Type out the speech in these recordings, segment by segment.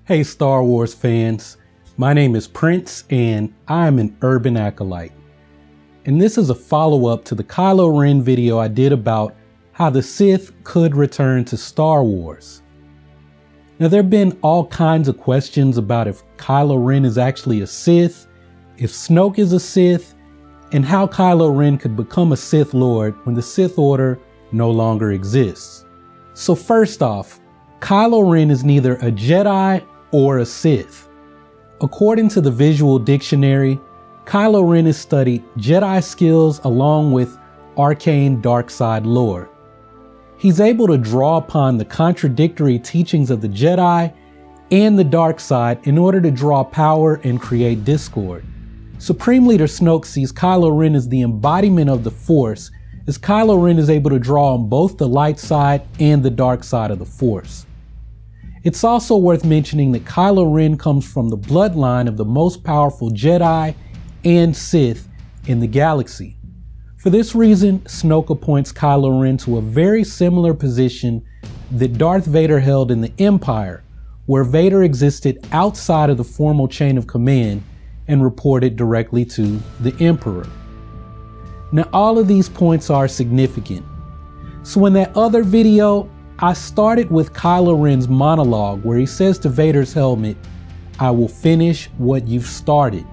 Hey Star Wars fans, my name is Prince and I'm an urban acolyte. And this is a follow-up to the Kylo Ren video I did about how the Sith could return to Star Wars. Now there have been all kinds of questions about if Kylo Ren is actually a Sith, if Snoke is a Sith, and how Kylo Ren could become a Sith Lord when the Sith Order no longer exists. So first off, Kylo Ren is neither a Jedi or a Sith. According to the Visual Dictionary, Kylo Ren has studied Jedi skills along with arcane dark side lore. He's able to draw upon the contradictory teachings of the Jedi and the dark side in order to draw power and create discord. Supreme Leader Snoke sees Kylo Ren as the embodiment of the Force, as Kylo Ren is able to draw on both the light side and the dark side of the Force. It's also worth mentioning that Kylo Ren comes from the bloodline of the most powerful Jedi and Sith in the galaxy. For this reason, Snoke appoints Kylo Ren to a very similar position that Darth Vader held in the Empire, where Vader existed outside of the formal chain of command and reported directly to the Emperor. Now all of these points are significant. So in that other video, I started with Kylo Ren's monologue where he says to Vader's helmet, "I will finish what you've started."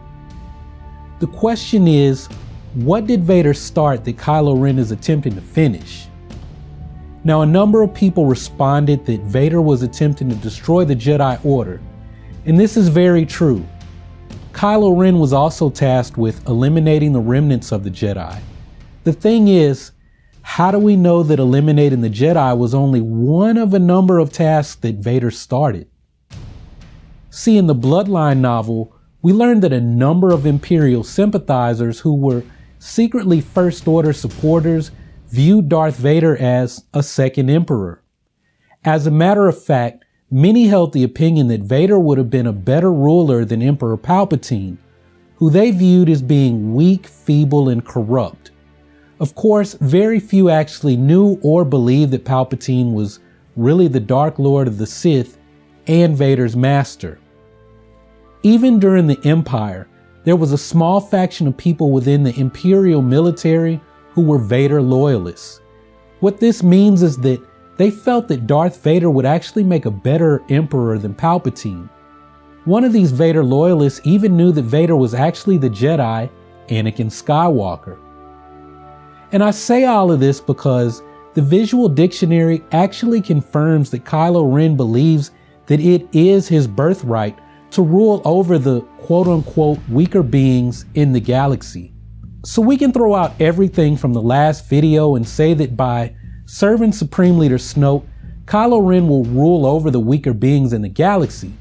The question is, what did Vader start that Kylo Ren is attempting to finish? Now a number of people responded that Vader was attempting to destroy the Jedi Order, and this is very true. Kylo Ren was also tasked with eliminating the remnants of the Jedi. The thing is, how do we know that eliminating the Jedi was only one of a number of tasks that Vader started? See, in the Bloodline novel, we learned that a number of Imperial sympathizers who were secretly First Order supporters viewed Darth Vader as a second Emperor. As a matter of fact, many held the opinion that Vader would have been a better ruler than Emperor Palpatine, who they viewed as being weak, feeble, and corrupt. Of course, very few actually knew or believed that Palpatine was really the Dark Lord of the Sith and Vader's master. Even during the Empire, there was a small faction of people within the Imperial military who were Vader loyalists. What this means is that they felt that Darth Vader would actually make a better Emperor than Palpatine. One of these Vader loyalists even knew that Vader was actually the Jedi, Anakin Skywalker. And I say all of this because the Visual Dictionary actually confirms that Kylo Ren believes that it is his birthright to rule over the quote-unquote weaker beings in the galaxy. So we can throw out everything from the last video and say that by serving Supreme Leader Snoke, Kylo Ren will rule over the weaker beings in the galaxy.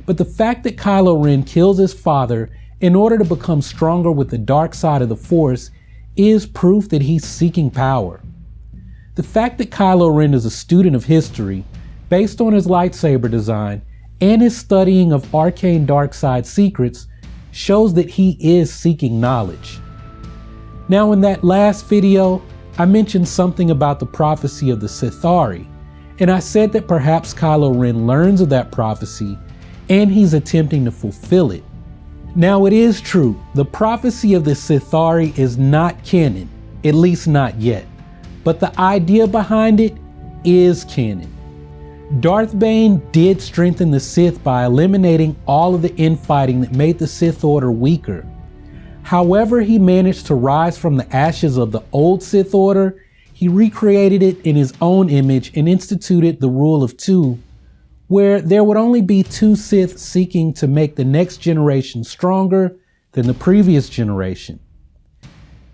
But the fact that Kylo Ren kills his father in order to become stronger with the dark side of the Force is proof that he's seeking power. The fact that Kylo Ren is a student of history, based on his lightsaber design and his studying of arcane dark side secrets, shows that he is seeking knowledge. Now in that last video, I mentioned something about the prophecy of the sith'ari, and I said that perhaps Kylo Ren learns of that prophecy and he's attempting to fulfill it. Now it is true, the prophecy of the sith'ari is not canon, at least not yet, but the idea behind it is canon. Darth Bane did strengthen the Sith by eliminating all of the infighting that made the Sith Order weaker. However, he managed to rise from the ashes of the old Sith Order. He recreated it in his own image and instituted the rule of two, where there would only be two Sith seeking to make the next generation stronger than the previous generation.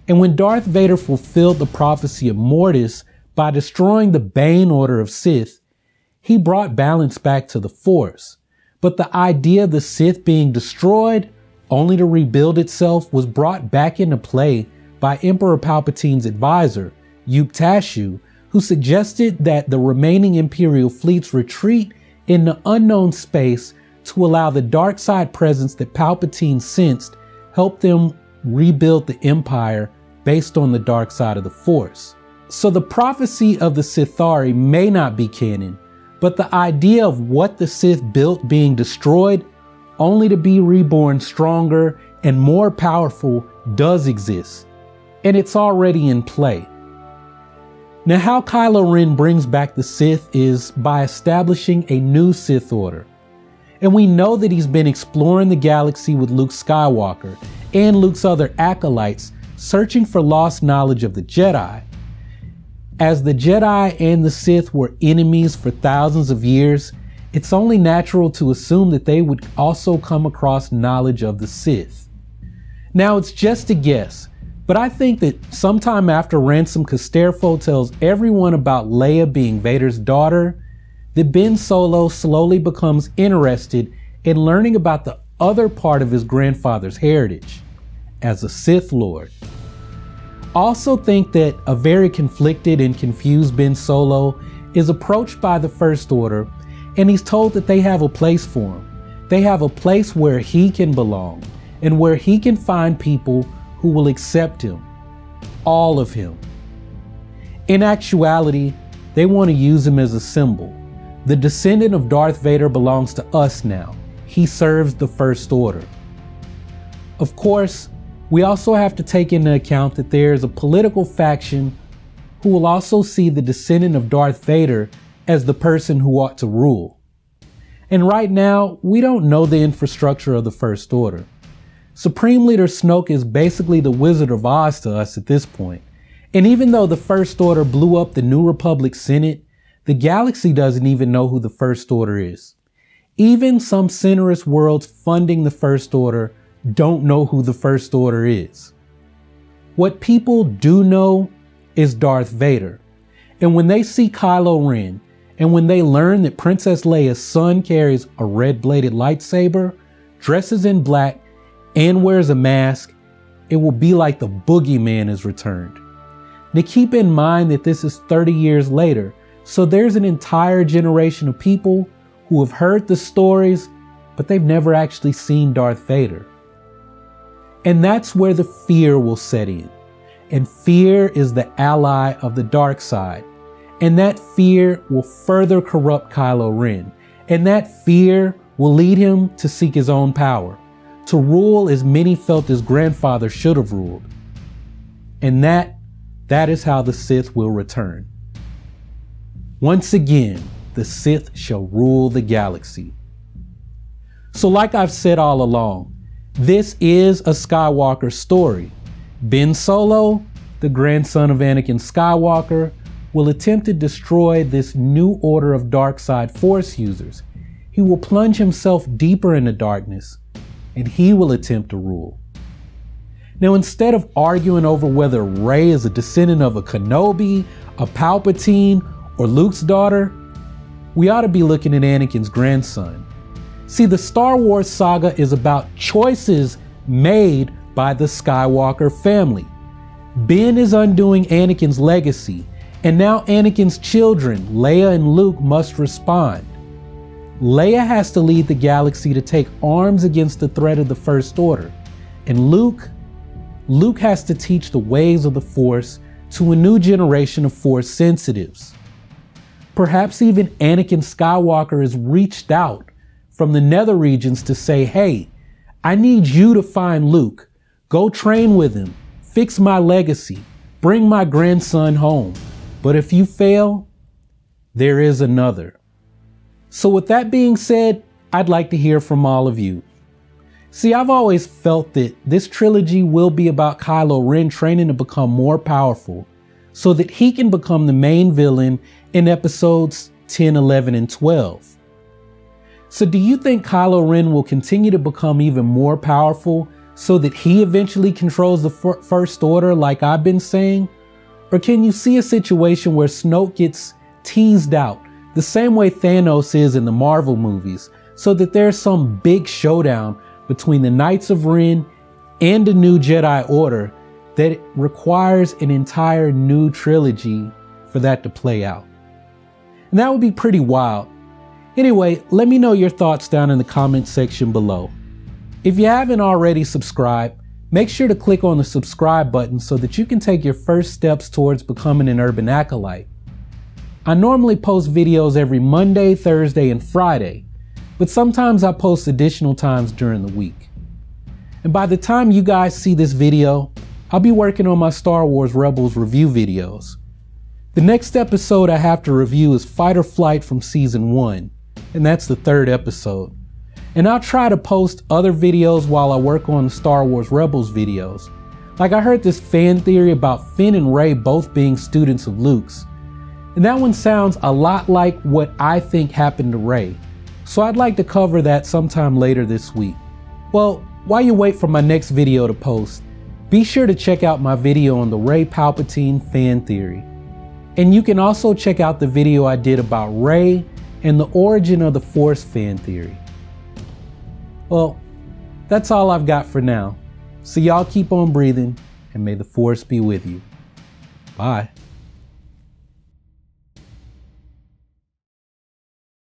And when Darth Vader fulfilled the prophecy of Mortis by destroying the Bane Order of Sith, he brought balance back to the Force. But the idea of the Sith being destroyed only to rebuild itself was brought back into play by Emperor Palpatine's advisor, Uktashu, who suggested that the remaining Imperial fleets retreat in the unknown space to allow the dark side presence that Palpatine sensed help them rebuild the Empire based on the dark side of the Force. So the prophecy of the sith'ari may not be canon, but the idea of what the Sith built being destroyed, only to be reborn stronger and more powerful, does exist, and it's already in play. Now, how Kylo Ren brings back the Sith is by establishing a new Sith Order. And we know that he's been exploring the galaxy with Luke Skywalker and Luke's other acolytes, searching for lost knowledge of the Jedi. As the Jedi and the Sith were enemies for thousands of years, it's only natural to assume that they would also come across knowledge of the Sith. Now, it's just a guess, but I think that sometime after Ransom Casterfo tells everyone about Leia being Vader's daughter, that Ben Solo slowly becomes interested in learning about the other part of his grandfather's heritage as a Sith Lord. Also think that a very conflicted and confused Ben Solo is approached by the First Order, and he's told that they have a place for him. They have a place where he can belong and where he can find people who will accept him, all of him. In actuality, they want to use him as a symbol. The descendant of Darth Vader belongs to us now. He serves the First Order. Of course, we also have to take into account that there is a political faction who will also see the descendant of Darth Vader as the person who ought to rule. And right now, we don't know the infrastructure of the First Order. Supreme Leader Snoke is basically the Wizard of Oz to us at this point. And even though the First Order blew up the New Republic Senate, the galaxy doesn't even know who the First Order is. Even some centrist worlds funding the First Order don't know who the First Order is. What people do know is Darth Vader. And when they see Kylo Ren, and when they learn that Princess Leia's son carries a red-bladed lightsaber, dresses in black, and wears a mask, it will be like the boogeyman has returned. Now keep in mind that this is 30 years later, so there's an entire generation of people who have heard the stories, but they've never actually seen Darth Vader. And that's where the fear will set in. And fear is the ally of the dark side. And that fear will further corrupt Kylo Ren. And that fear will lead him to seek his own power, to rule as many felt his grandfather should have ruled. And that is how the Sith will return. Once again, the Sith shall rule the galaxy. So like I've said all along, this is a Skywalker story. Ben Solo, the grandson of Anakin Skywalker, will attempt to destroy this new order of dark side Force users. He will plunge himself deeper into darkness, and he will attempt to rule. Now, instead of arguing over whether Rey is a descendant of a Kenobi, a Palpatine, or Luke's daughter, we ought to be looking at Anakin's grandson. See, the Star Wars saga is about choices made by the Skywalker family. Ben is undoing Anakin's legacy, and now Anakin's children, Leia and Luke, must respond. Leia has to lead the galaxy to take arms against the threat of the First Order, and Luke has to teach the ways of the Force to a new generation of Force sensitives. Perhaps even Anakin Skywalker has reached out from the nether regions to say, hey, I need you to find Luke. Go train with him. Fix my legacy. Bring my grandson home. But if you fail, there is another. So with that being said, I'd like to hear from all of you. See, I've always felt that this trilogy will be about Kylo Ren training to become more powerful so that he can become the main villain in episodes 10, 11, and 12. So do you think Kylo Ren will continue to become even more powerful so that he eventually controls the First Order like I've been saying? Or can you see a situation where Snoke gets teased out the same way Thanos is in the Marvel movies, so that there's some big showdown between the Knights of Ren and the new Jedi Order that requires an entire new trilogy for that to play out? And that would be pretty wild. Anyway, let me know your thoughts down in the comment section below. If you haven't already subscribed, make sure to click on the subscribe button so that you can take your first steps towards becoming an urban acolyte. I normally post videos every Monday, Thursday, and Friday, but sometimes I post additional times during the week. And by the time you guys see this video, I'll be working on my Star Wars Rebels review videos. The next episode I have to review is Fight or Flight from Season 1, and that's the 3rd episode. And I'll try to post other videos while I work on the Star Wars Rebels videos. Like I heard this fan theory about Finn and Rey both being students of Luke's. And that one sounds a lot like what I think happened to Rey. So I'd like to cover that sometime later this week. Well, while you wait for my next video to post, be sure to check out my video on the Rey Palpatine fan theory. And you can also check out the video I did about Rey and the origin of the Force fan theory. Well, that's all I've got for now. So y'all keep on breathing, and may the Force be with you. Bye.